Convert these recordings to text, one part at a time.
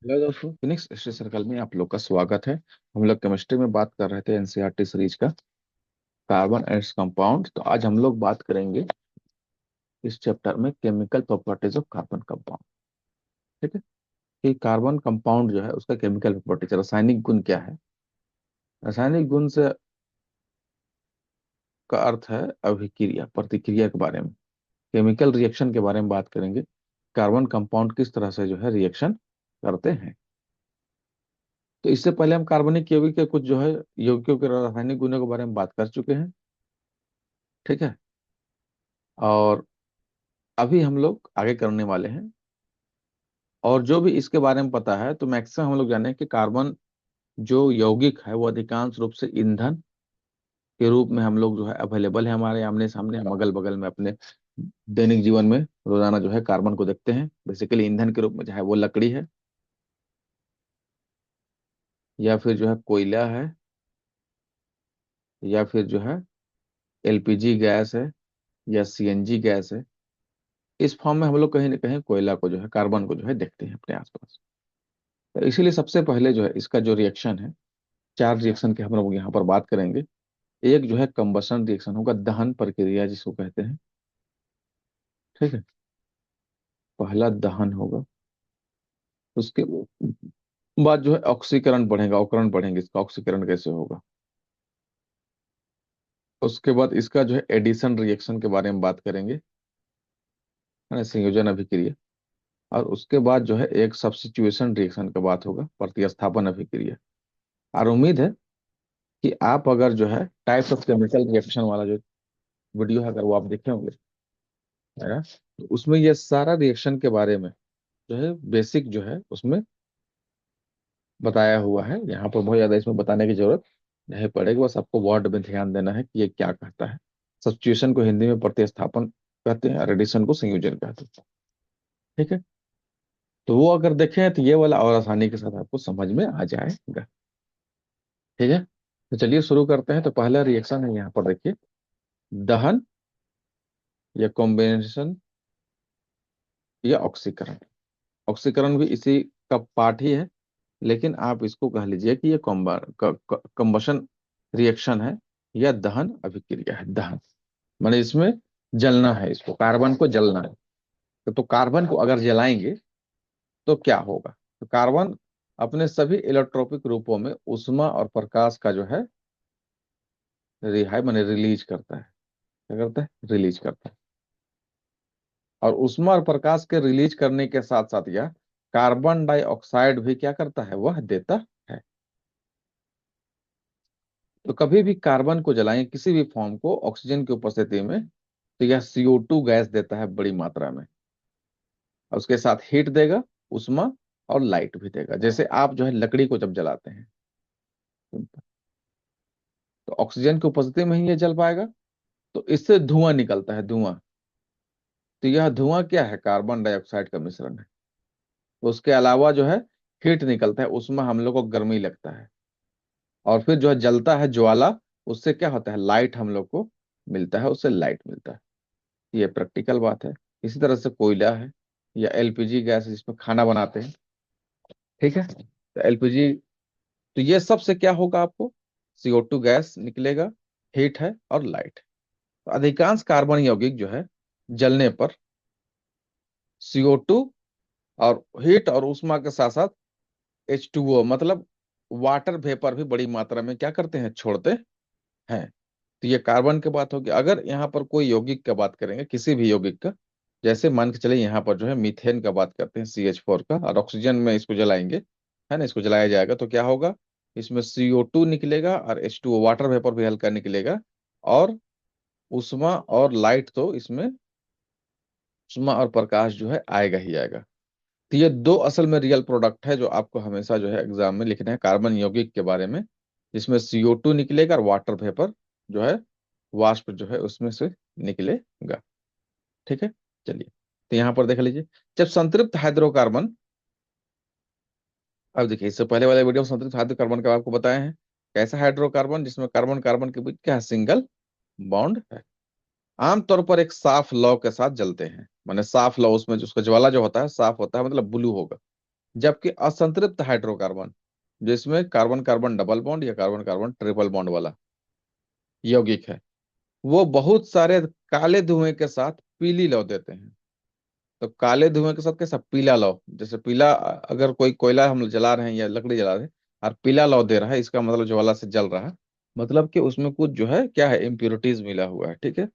Hello दोस्तों, Phoenix history circle में आप लोग का स्वागत है। हम लोग केमिस्ट्री में बात कर रहे थे एनसीईआरटी सीरीज का कार्बन एंड कंपाउंड। तो आज हम लोग बात करेंगे इस चैप्टर में chemical properties of carbon compound. ठीक है, कि कार्बन कंपाउंड जो है उसका केमिकल प्रॉपर्टीज, रासायनिक गुण क्या है। रासायनिक गुण से का अर्थ है अभिक्रिया, प्रतिक्रिया के बारे में। केमिकल रिएक्शन के बारे में बात करेंगे, कार्बन कंपाउंड किस तरह से जो है रिएक्शन करते हैं। तो इससे पहले हम कार्बनिक यौगिक के कुछ जो है यौगिकों के रासायनिक गुणों के बारे में बात कर चुके हैं। ठीक है, और अभी हम लोग आगे करने वाले हैं। और जो भी इसके बारे में पता है तो मैक्सिमम हम लोग जाने हैं कि कार्बन जो यौगिक है वो अधिकांश रूप से ईंधन के रूप में हम लोग जो है अवेलेबल है हमारे आमने सामने, हम अगल बगल में अपने दैनिक जीवन में रोजाना जो है कार्बन को देखते हैं। बेसिकली ईंधन के रूप में चाहे वो लकड़ी है, या फिर जो है कोयला है, या फिर जो है एलपीजी गैस है, या सीएनजी गैस है। इस फॉर्म में हम लोग कहीं ना कहीं कोयला को जो है, कार्बन को जो है देखते हैं अपने आसपास। तो इसीलिए सबसे पहले जो है इसका जो रिएक्शन है, चार रिएक्शन के हम लोग यहाँ पर बात करेंगे। एक जो है कंबशन रिएक्शन होगा, दहन प्रक्रिया जिसको कहते हैं। ठीक है, पहला दहन होगा। उसके बाद जो है ऑक्सीकरण बढ़ेगा, अवकरण बढ़ेंगे, इसका ऑक्सीकरण कैसे होगा। उसके बाद इसका जो है एडिशन रिएक्शन के बारे में बात करेंगे, है ना, संयोजन अभिक्रिया। और उसके बाद जो है एक सब्स्टिट्यूशन रिएक्शन का बात होगा, प्रतिस्थापन अभिक्रिया। और उम्मीद है कि आप अगर जो है टाइप्स ऑफ केमिकल रिएक्शन वाला जो वीडियो है अगर वो आप देखे होंगे, है ना, तो उसमें ये सारा रिएक्शन के बारे में जो है बेसिक जो है उसमें बताया हुआ है। यहाँ पर बहुत ज्यादा इसमें बताने की जरूरत नहीं पड़ेगी, बस आपको वर्ड में ध्यान देना है कि ये क्या कहता है। सब्स्टिट्यूशन को हिंदी में प्रतिस्थापन कहते हैं और एडिशन को संयोजन कहते हैं। ठीक है, तो वो अगर देखें तो ये वाला और आसानी के साथ आपको समझ में आ जाएगा। ठीक है, तो चलिए शुरू करते हैं। तो पहला रिएक्शन है यहाँ पर देखिए, दहन या कॉम्बिनेशन या ऑक्सीकरण। ऑक्सीकरण भी इसी का पार्ट ही है, लेकिन आप इसको कह लीजिए कि ये कम्बशन रिएक्शन है या दहन अभिक्रिया है। दहन माने इसमें जलना है, इसको कार्बन को जलना है। तो कार्बन को अगर जलाएंगे तो क्या होगा। तो कार्बन अपने सभी इलेक्ट्रोपिक रूपों में ऊष्मा और प्रकाश का जो है रिहाई माने रिलीज करता है। क्या करता है, रिलीज करता है। और ऊष्मा और प्रकाश के रिलीज करने के साथ साथ यह कार्बन डाइऑक्साइड भी क्या करता है, वह देता है। तो कभी भी कार्बन को जलाएं किसी भी फॉर्म को ऑक्सीजन की उपस्थिति में, तो यह CO2 गैस देता है बड़ी मात्रा में। और उसके साथ हीट देगा, उष्मा और लाइट भी देगा। जैसे आप जो है लकड़ी को जब जलाते हैं तो ऑक्सीजन की उपस्थिति में ही ये जल पाएगा। तो इससे धुआं निकलता है, धुआं। तो यह धुआं क्या है, कार्बन डाइऑक्साइड का मिश्रण है। तो उसके अलावा जो है हीट निकलता है, उसमें हम लोग को गर्मी लगता है। और फिर जो है जलता है ज्वाला, उससे क्या होता है, लाइट हम लोग को मिलता है, उससे लाइट मिलता है। ये प्रैक्टिकल बात है। इसी तरह से कोयला है या एलपीजी गैस है जिसमें खाना बनाते हैं। ठीक है, तो एलपीजी, तो ये सब से क्या होगा, आपको CO2 गैस निकलेगा, हीट है और लाइट। तो अधिकांश कार्बन यौगिक जो है जलने पर CO2 और हीट और ऊष्मा के साथ साथ H2O मतलब वाटर वेपर भी बड़ी मात्रा में क्या करते हैं, छोड़ते हैं। तो ये कार्बन की बात होगी। अगर यहाँ पर कोई यौगिक का बात करेंगे, किसी भी यौगिक का, जैसे मान के चले यहाँ पर जो है मीथेन का बात करते हैं, CH4 का, और ऑक्सीजन में इसको जलाएंगे, है ना, इसको जलाया जाएगा तो क्या होगा, इसमें CO2 निकलेगा और H2O वाटर वेपर भी हल्का निकलेगा। और उष्मा और लाइट तो इसमें, उष्मा और प्रकाश जो है आएगा ही आएगा। तो ये दो असल में रियल प्रोडक्ट है जो आपको हमेशा जो है एग्जाम में लिखना है कार्बन यौगिक के बारे में, जिसमें CO2 निकलेगा और वाटर वेपर जो है, वाष्प जो है उसमें से निकलेगा। ठीक है, चलिए, तो यहां पर देख लीजिए, जब संतृप्त हाइड्रोकार्बन, अब देखिए इससे पहले वाले वीडियो में संतृप्त हाइड्रोकार्बन का आपको बताए हैं कैसा हाइड्रोकार्बन, जिसमें कार्बन कार्बन के बीच क्या है, सिंगल बॉन्ड है। आमतौर पर एक साफ लौ के साथ जलते हैं, माने साफ लौ, उसमें जो उसका ज्वाला जो होता है साफ होता है, मतलब ब्लू होगा। जबकि असंतृप्त हाइड्रोकार्बन, जिसमें कार्बन कार्बन डबल बॉन्ड या कार्बन कार्बन ट्रिपल बॉन्ड वाला यौगिक है, वो बहुत सारे काले धुएं के साथ पीली लौ देते हैं। तो काले धुएं के साथ कैसा पीला लौ, जैसे पीला, अगर कोई कोयला हम जला रहे हैं या लकड़ी जला रहे हैं और पीला लौ दे रहा है, इसका मतलब ज्वाला से जल रहा है, मतलब कि उसमें कुछ जो है क्या है, इम्प्योरिटीज मिला हुआ है। ठीक है,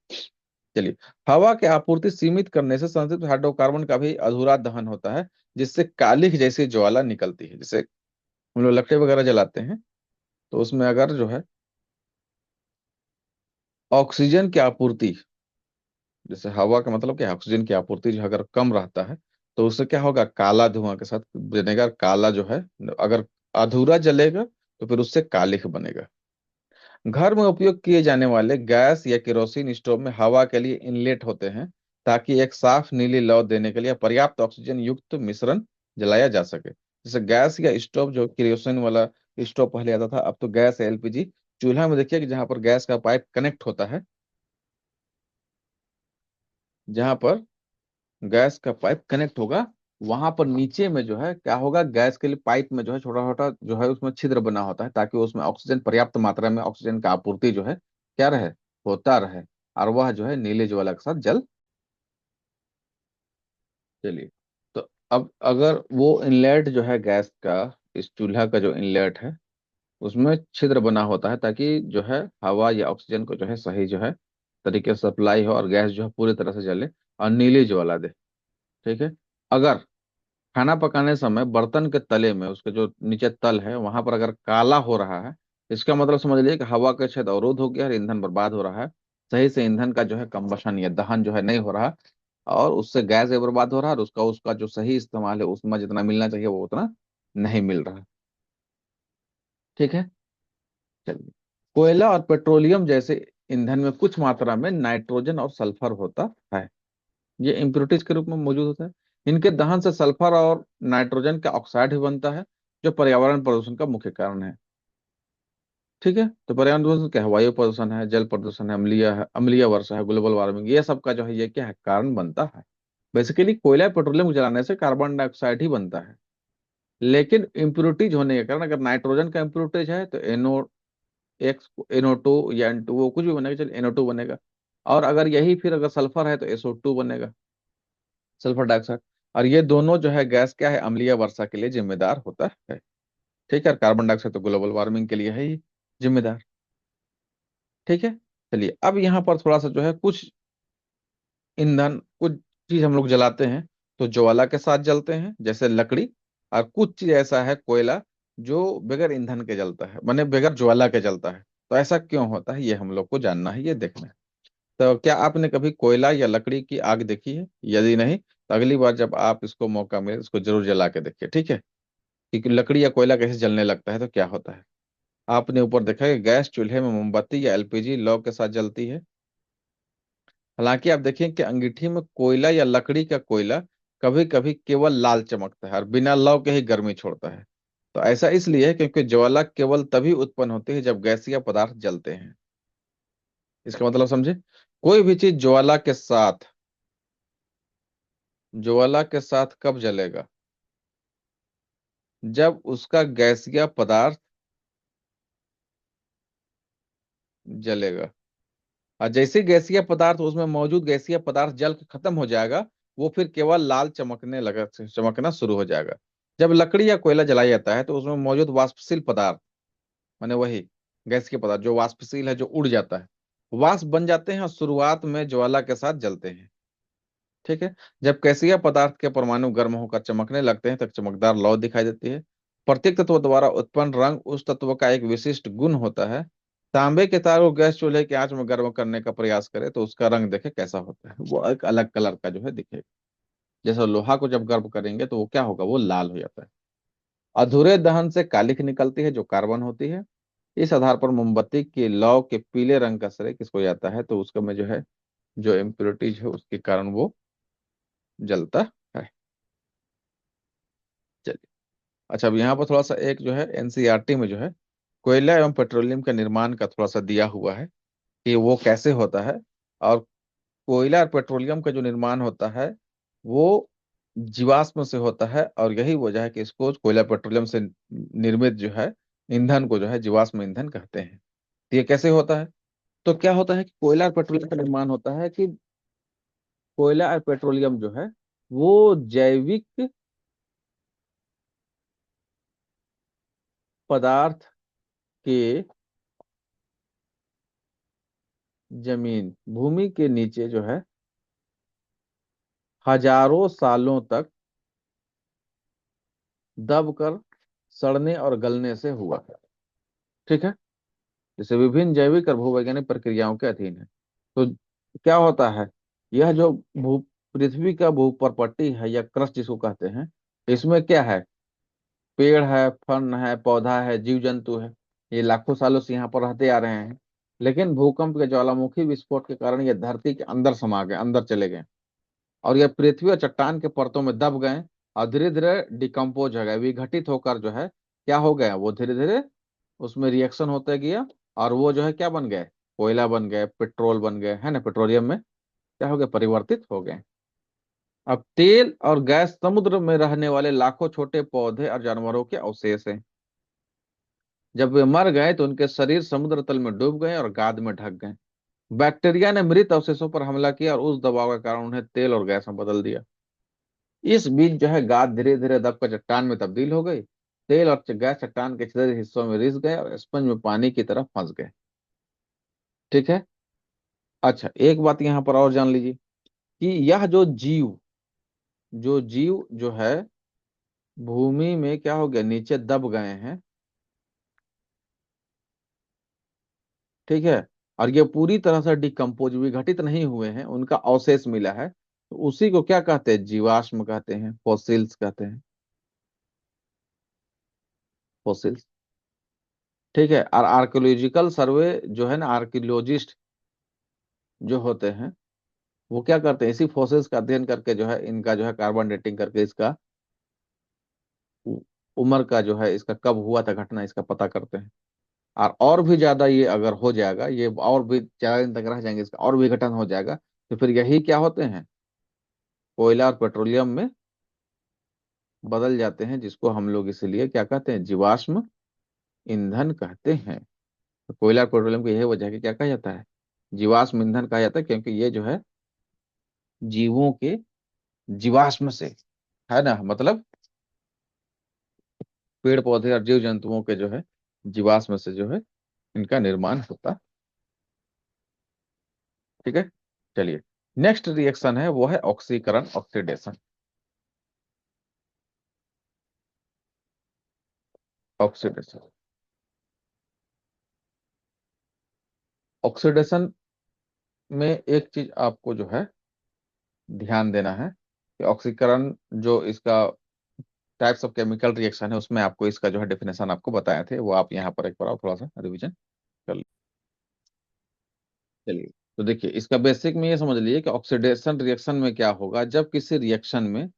चलिए। हवा की आपूर्ति सीमित करने से संतृप्त हाइड्रोकार्बन का भी अधूरा दहन होता है, जिससे कालिख जैसी ज्वाला निकलती है। जैसे हम लोग लकड़ी वगैरह जलाते हैं, तो उसमें अगर जो है ऑक्सीजन की आपूर्ति, जैसे हवा का मतलब क्या है, ऑक्सीजन की आपूर्ति जो अगर कम रहता है, तो उससे क्या होगा, काला धुआं के साथ बनेगा। काला जो है, अगर अधूरा जलेगा तो फिर उससे कालिख बनेगा। घर में उपयोग किए जाने वाले गैस या केरोसिन स्टोव में हवा के लिए इनलेट होते हैं, ताकि एक साफ नीली लौ देने के लिए पर्याप्त ऑक्सीजन युक्त मिश्रण जलाया जा सके। जैसे गैस या स्टोव, जो केरोसिन वाला स्टोव पहले आता था, अब तो गैस या एलपीजी। चूल्हा में देखिए कि जहां पर गैस का पाइप कनेक्ट होता है, जहां पर गैस का पाइप कनेक्ट होगा, वहां पर नीचे में जो है क्या होगा, गैस के लिए पाइप में जो है छोटा छोटा जो है उसमें छिद्र बना होता है, ताकि उसमें ऑक्सीजन, पर्याप्त मात्रा में ऑक्सीजन का आपूर्ति जो है क्या रहे, होता रहे, और वह जो है नीले ज्वाला के साथ जल चलिए। तो अब अगर वो इनलेट जो है गैस का, इस चूल्हा का जो इनलेट है, उसमें छिद्र बना होता है, ताकि जो है हवा या ऑक्सीजन को जो है सही जो है तरीके से सप्लाई हो, और गैस जो है पूरी तरह से जले और नीली ज्वाला दे। ठीक है। अगर खाना पकाने समय बर्तन के तले में, उसके जो नीचे तल है वहां पर अगर काला हो रहा है, इसका मतलब समझ लीजिए कि हवा का छेद अवरुद्ध हो गया और ईंधन बर्बाद हो रहा है। सही से ईंधन का जो है कंबशन या दहन जो है नहीं हो रहा, और उससे गैस भी बर्बाद हो रहा है, और उसका उसका जो सही इस्तेमाल है, उसमें जितना मिलना चाहिए वो उतना नहीं मिल रहा। ठीक है, चलिए। कोयला और पेट्रोलियम जैसे ईंधन में कुछ मात्रा में नाइट्रोजन और सल्फर होता है। ये इम्प्योरिटीज के रूप में मौजूद होता है। इनके दहन से सल्फर और नाइट्रोजन का ऑक्साइड भी बनता है, जो पर्यावरण प्रदूषण का मुख्य कारण है। ठीक है, तो पर्यावरण प्रदूषण क्या है, वायु प्रदूषण है, जल प्रदूषण है, अम्लीय वर्षा है, ग्लोबल वार्मिंग, ये सब का जो है ये क्या है, कारण बनता है। बेसिकली कोयला पेट्रोलियम को जलाने से कार्बन डाइऑक्साइड ही बनता है। लेकिन इम्प्योरिटीज होने के कारण, अगर नाइट्रोजन का इम्प्योरिटीज है तो NO2 या N2, वो कुछ भी बनेगा, चलिए NO2 बनेगा। और अगर यही फिर अगर सल्फर है तो SO2 बनेगा, सल्फर डाइऑक्साइड। और ये दोनों जो है गैस क्या है, अम्लीय वर्षा के लिए जिम्मेदार होता है। ठीक है, और कार्बन डाइऑक्साइड तो ग्लोबल वार्मिंग के लिए है ही जिम्मेदार। ठीक है, चलिए। अब यहाँ पर थोड़ा सा जो है कुछ ईंधन, कुछ चीज हम लोग जलाते हैं तो ज्वाला के साथ जलते हैं, जैसे लकड़ी। और कुछ चीज ऐसा है, कोयला, जो बगैर ईंधन के जलता है, माने बगैर ज्वाला के जलता है। तो ऐसा क्यों होता है, ये हम लोग को जानना है, ये देखना है। तो क्या आपने कभी कोयला या लकड़ी की आग देखी है? यदि नहीं, तो अगली बार जब आप इसको मौका मिले, इसको जरूर जला के देखिए। ठीक है, कि लकड़ी या कोयला कैसे जलने लगता है, तो क्या होता है। आपने ऊपर देखा है कि गैस चूल्हे में मोमबत्ती या एलपीजी लौ के साथ जलती है। हालांकि आप देखें कि अंगीठी में कोयला या लकड़ी का कोयला कभी कभी केवल लाल चमकता है और बिना लौ के ही गर्मी छोड़ता है। तो ऐसा इसलिए है क्योंकि ज्वाला केवल तभी उत्पन्न होती है जब गैसीय पदार्थ जलते हैं। इसका मतलब समझे, कोई भी चीज ज्वाला के साथ कब जलेगा, जब उसका गैसीय पदार्थ जलेगा। और जैसे गैसीय पदार्थ, उसमें मौजूद गैसीय पदार्थ जल के खत्म हो जाएगा, वो फिर केवल लाल चमकना शुरू हो जाएगा। जब लकड़ी या कोयला जलाया जाता है तो उसमें मौजूद वाष्पशील पदार्थ, माने वही गैस के पदार्थ जो वाष्पशील है, जो उड़ जाता है, वाष्प बन जाते हैं और शुरुआत में ज्वाला के साथ जलते हैं। ठीक है, जब गैसीय पदार्थ के परमाणु गर्म होकर चमकने लगते हैं तब चमकदार लौ दिखाई देती है। प्रत्येक तत्व द्वारा उत्पन्न रंग उस तत्व का एक विशिष्ट गुण होता है। तांबे के तार को गैस चूल्हे की आंच में गर्म करने का प्रयास करें तो उसका रंग देखे कैसा होता है, वो एक अलग कलर का जो है दिखेगा। जैसे लोहा को जब गर्म करेंगे तो वो क्या होगा, वो लाल हो जाता है। अधूरे दहन से कालिख निकलती है, जो कार्बन होती है। इस आधार पर मोमबत्ती के लौ के पीले रंग का श्रेय किसको जाता है, तो उसका में जो है, जो इम्प्योरिटीज है उसके कारण वो जलता है। चलिए। अच्छा, अब यहाँ पर थोड़ा सा एक जो है एनसीईआरटी में जो है कोयला एवं पेट्रोलियम के निर्माण का थोड़ा सा दिया हुआ है कि वो कैसे होता है। और कोयला और पेट्रोलियम का जो निर्माण होता है, वो जीवाश्म से होता है, और यही वजह है कि इसको कोयला पेट्रोलियम से निर्मित जो है ईंधन को जो है जीवाश्म ईंधन कहते हैं। तो ये कैसे होता है? तो क्या होता है कि कोयला और पेट्रोलियम का निर्माण होता है कि कोयला और पेट्रोलियम जो है वो जैविक पदार्थ के जमीन भूमि के नीचे जो है हजारों सालों तक दबकर सड़ने और गलने से हुआ है। ठीक है, जैसे विभिन्न जैविक और भूवैज्ञानिक प्रक्रियाओं के अधीन है। तो क्या होता है, यह जो भू पृथ्वी का भूपर्पट्टी है या क्रस्ट जिसको कहते हैं, इसमें क्या है, पेड़ है, फन है, पौधा है, जीव जंतु है। ये लाखों सालों से यहाँ पर रहते आ रहे हैं। लेकिन भूकंप के ज्वालामुखी विस्फोट के कारण ये धरती के अंदर समा गए, अंदर चले गए, और ये पृथ्वी और चट्टान के परतों में दब गए, और धीरे धीरे डिकम्पोज हो गए, विघटित होकर जो है क्या हो गया, वो धीरे धीरे उसमें रिएक्शन होता गया, और वो जो है क्या बन गए, कोयला बन गए, पेट्रोल बन गए, है ना, पेट्रोलियम में क्या हो गया, परिवर्तित हो गए। अब तेल और गैस समुद्र में रहने वाले लाखों छोटे पौधे और जानवरों के अवशेष हैं। जब वे मर गए तो उनके शरीर समुद्र तल में डूब गए और गाद में ढक गए। बैक्टीरिया ने मृत अवशेषों पर हमला किया और उस दबाव के कारण उन्हें तेल और गैस में बदल दिया। इस बीच जो है गाद धीरे धीरे दबकर चट्टान में तब्दील हो गई। तेल और गैस चट्टान के छिद्रित हिस्सों में रिस गए और स्पंज में पानी की तरह फंस गए। ठीक है। अच्छा, एक बात यहाँ पर और जान लीजिए कि यह जो जीव जो है भूमि में क्या हो गया, नीचे दब गए हैं। ठीक है, और ये पूरी तरह से डिकम्पोज विघटित नहीं हुए हैं, उनका अवशेष मिला है, तो उसी को क्या कहते हैं, जीवाश्म कहते हैं, फॉसिल्स कहते हैं, फॉसिल्स। ठीक है, और आर्कियोलॉजिकल सर्वे जो है ना, आर्कियोलॉजिस्ट जो होते हैं वो क्या करते हैं, इसी फॉसिल्स का अध्ययन करके जो है इनका जो है कार्बन डेटिंग करके इसका उ- उम्र का जो है, इसका कब हुआ था घटना, इसका पता करते हैं। और भी ज्यादा ये अगर हो जाएगा, ये और भी ज्यादा दिन तक रह जाएंगे, इसका और विघटन हो जाएगा, तो फिर यही क्या होते हैं, कोयला और पेट्रोलियम में बदल जाते हैं, जिसको हम लोग इसीलिए क्या कहते हैं, जीवाश्म ईंधन कहते हैं। तो कोयला और पेट्रोलियम की यही वजह है कि क्या कहा जाता है, जीवाश्म ईंधन कहा जाता है, क्योंकि ये जो है जीवों के जीवाश्म से, है ना, मतलब पेड़ पौधे और जीव जंतुओं के जो है जीवाश्म से जो है इनका निर्माण होता। ठीक है, चलिए, नेक्स्ट रिएक्शन है वो है ऑक्सीकरण, ऑक्सीडेशन। ऑक्सीडेशन, ऑक्सीडेशन में एक चीज आपको जो है ध्यान देना है कि ऑक्सीकरण जो इसका टाइप्स ऑफ केमिकल रिएक्शन है, उसमें आपको इसका जो है डेफिनेशन आपको बताए थे, वो आप यहाँ पर एक बार और थोड़ा सा रिवीजन कर लीजिए। चलिए, तो देखिए इसका बेसिक में ये समझ लीजिए कि ऑक्सीडेशन रिएक्शन में क्या होगा, जब किसी रिएक्शन में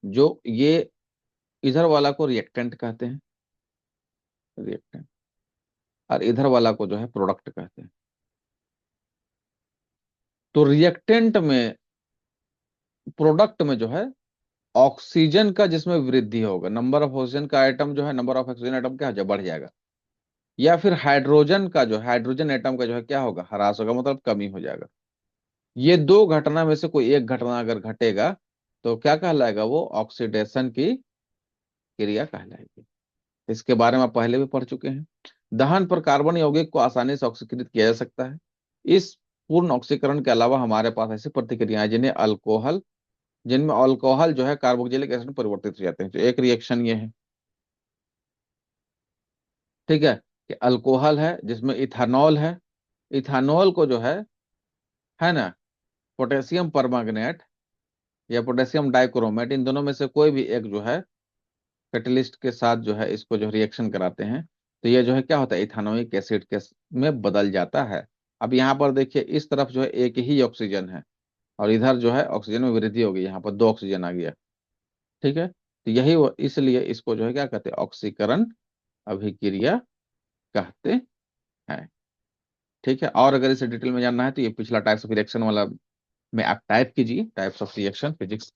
जो ये इधर वाला को रिएक्टेंट कहते हैं, रिएक्टेंट, और इधर वाला को जो है प्रोडक्ट कहते हैं। तो रिएक्टेंट में, प्रोडक्ट में जो है ऑक्सीजन का जिसमें वृद्धि होगा, नंबर ऑफ ऑक्सीजन का आइटम जो है, नंबर ऑफ ऑक्सीजन आइटम क्या हो जाए, बढ़ जाएगा। या फिर हाइड्रोजन का जो हाइड्रोजन एटम का जो है क्या होगा, ह्रास होगा, मतलब कमी हो जाएगा। ये दो घटना में से कोई एक घटना अगर घटेगा तो क्या कहलाएगा, वो ऑक्सीडेशन की क्रिया कहलाएगी। इसके बारे में आप पहले भी पढ़ चुके हैं। दहन पर कार्बन यौगिक को आसानी से ऑक्सीकृत किया जा सकता है। इस पूर्ण ऑक्सीकरण के अलावा हमारे पास ऐसी प्रतिक्रियाएं जिनमें अल्कोहल जो है कार्बोक्सिलिक एसिड में परिवर्तित हो जाते हैं। तो एक रिएक्शन ये है, ठीक है, कि अल्कोहल है जिसमें इथानॉल है, इथानॉल को जो है ना, पोटेशियम परमैंगनेट या पोटेशियम डाइक्रोमेट, इन दोनों में से कोई भी एक जो है कैटलिस्ट के साथ जो है इसको जो रिएक्शन कराते हैं, तो ये जो है क्या होता है, इथानोइक एसिड के में बदल जाता है। अब यहाँ पर देखिए इस तरफ जो है एक ही ऑक्सीजन है, और इधर जो है ऑक्सीजन में वृद्धि होगी, यहाँ पर दो ऑक्सीजन आ गया। ठीक है, तो यही इसलिए इसको जो है क्या कहते हैं, ऑक्सीकरण अभिक्रिया कहते हैं। ठीक है, और अगर इसे डिटेल में जानना है तो ये पिछला टाइप्स ऑफ रिएक्शन वाला में आप टाइप कीजिए, types of reaction physics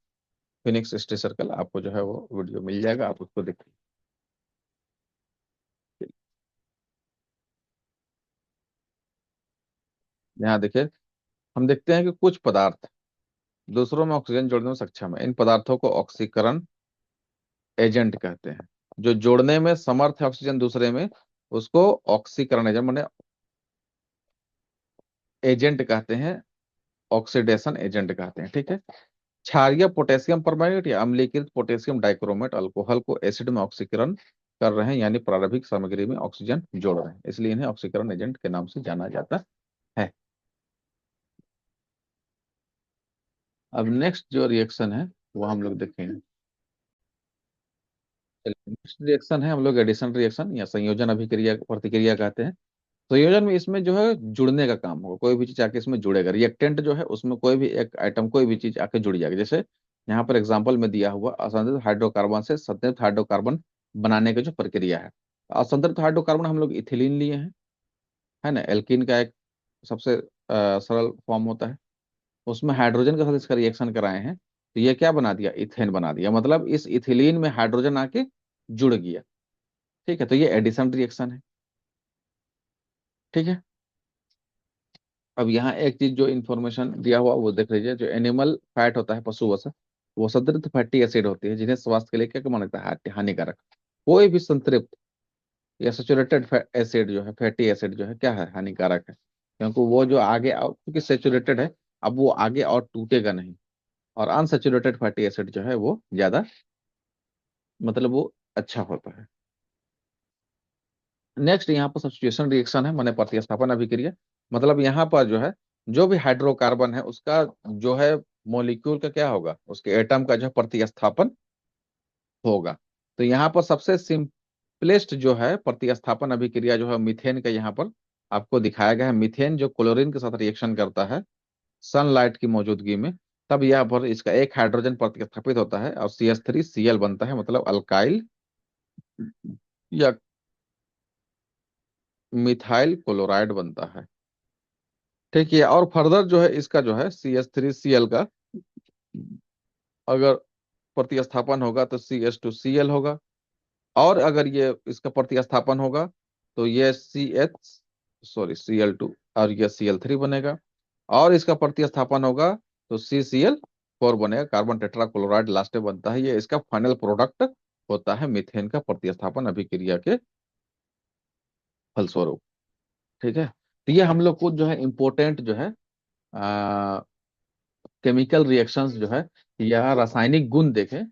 Phoenix stay circle, आपको जो है वो वीडियो मिल जाएगा, आप उसको देखिए। यहाँ देखिए, हम देखते हैं कि कुछ पदार्थ दूसरों में ऑक्सीजन जोड़ने में सक्षम है। इन पदार्थों को ऑक्सीकरण एजेंट कहते हैं। जो जोड़ने में समर्थ है ऑक्सीजन दूसरे में, उसको ऑक्सीकरण एजेंट माने एजेंट कहते हैं, ऑक्सीडेशन एजेंट कहते हैं। ठीक है। क्षारीय पोटेशियम परमांगनेट या अम्लीकृत पोटेशियम डाइक्रोमेट अल्कोहल को एसिड में ऑक्सीकरण कर रहे हैं, यानी प्रारंभिक सामग्री में ऑक्सीजन जोड़ रहे हैं, इसलिए इन्हें ऑक्सीकरण एजेंट के नाम से जाना जाता है। अब नेक्स्ट जो रिएक्शन है वो हम लोग देखेंगे। नेक्स्ट रिएक्शन है हम लोग एडिशन रिएक्शन या संयोजन अभिक्रिया प्रतिक्रिया कहते हैं। संयोजन में इसमें जो है जुड़ने का काम होगा, कोई भी चीज आके इसमें जुड़ेगा, रिएक्टेंट जो है उसमें कोई भी एक आइटम कोई भी चीज आके जुड़ जाएगी। जैसे यहाँ पर एग्जांपल में दिया हुआ असंतुलित हाइड्रोकार्बन से संतुलित हाइड्रोकार्बन बनाने की जो प्रक्रिया है। असंतुलित हाइड्रोकार्बन हम लोग इथिलीन लिए हैं, है ना, एल्कीन का एक सबसे सरल फॉर्म होता है। उसमें हाइड्रोजन के साथ इसका रिएक्शन कराए हैं, तो ये क्या बना दिया, इथेन बना दिया, मतलब इस इथिलीन में हाइड्रोजन आके जुड़ गया। ठीक है, तो ये एडिशन रिएक्शन है। ठीक है। अब यहाँ एक चीज जो इन्फॉर्मेशन दिया हुआ वो देख लीजिए, जो एनिमल फैट होता है पशु वसा, वो संतृप्त फैटी एसिड होती है, जिन्हें स्वास्थ्य के लिए क्या माना जाता है, हानिकारक। कोई भी संतृप्त या सेचुरेटेड एसिड जो है, फैटी एसिड जो है क्या है, हानिकारक है, क्योंकि वो जो आगे क्योंकि सेचुरेटेड है, अब वो आगे और टूटेगा नहीं। और अनसेचुरेटेड फैटी एसिड जो है वो ज्यादा, मतलब वो अच्छा होता है। नेक्स्ट यहाँ पर सब्स्टिट्यूशन रिएक्शन है, माने प्रतिस्थापन अभिक्रिया। मतलब यहाँ पर जो है, जो भी हाइड्रोकार्बन है उसका जो है मॉलिक्यूल का क्या होगा, उसके एटम का जो है प्रतिस्थापन होगा। तो यहाँ पर सबसे सिंपलेस्ट जो है प्रतिस्थापन अभिक्रिया जो है मीथेन का यहाँ पर आपको दिखाया गया है। मीथेन जो क्लोरीन के साथ रिएक्शन करता है सनलाइट की मौजूदगी में, तब यहाँ पर इसका एक हाइड्रोजन प्रतिस्थापित होता है और CH3Cl बनता है, मतलब अल्काइल या मिथाइल क्लोराइड बनता है। ठीक है। और फर्दर जो है इसका जो है CH3Cl का अगर प्रतिस्थापन होगा तो CH2Cl होगा। और अगर ये इसका प्रतिस्थापन होगा तो ये Cl2 और ये Cl3 बनेगा। और इसका प्रतिस्थापन होगा तो CCl4 बनेगा, कार्बन टेट्राक्लोराइड लास्ट में बनता है। ये इसका फाइनल प्रोडक्ट होता है मीथेन का प्रतिस्थापन अभिक्रिया के फलस्वरूप। ठीक है। तो ये हम लोग को जो है इम्पोर्टेंट जो है केमिकल रिएक्शंस जो है या रासायनिक गुण देखें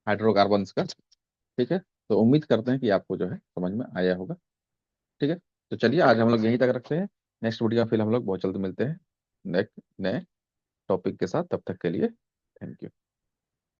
हाइड्रोकार्बन्स का। ठीक है। तो उम्मीद करते हैं कि आपको जो है समझ में आया होगा। ठीक है। तो चलिए आज हम लोग यहीं तक रखते हैं। नेक्स्ट वीडियो में फिर हम लोग बहुत जल्द मिलते हैं नेक्स्ट नए टॉपिक के साथ। तब तक के लिए थैंक यू।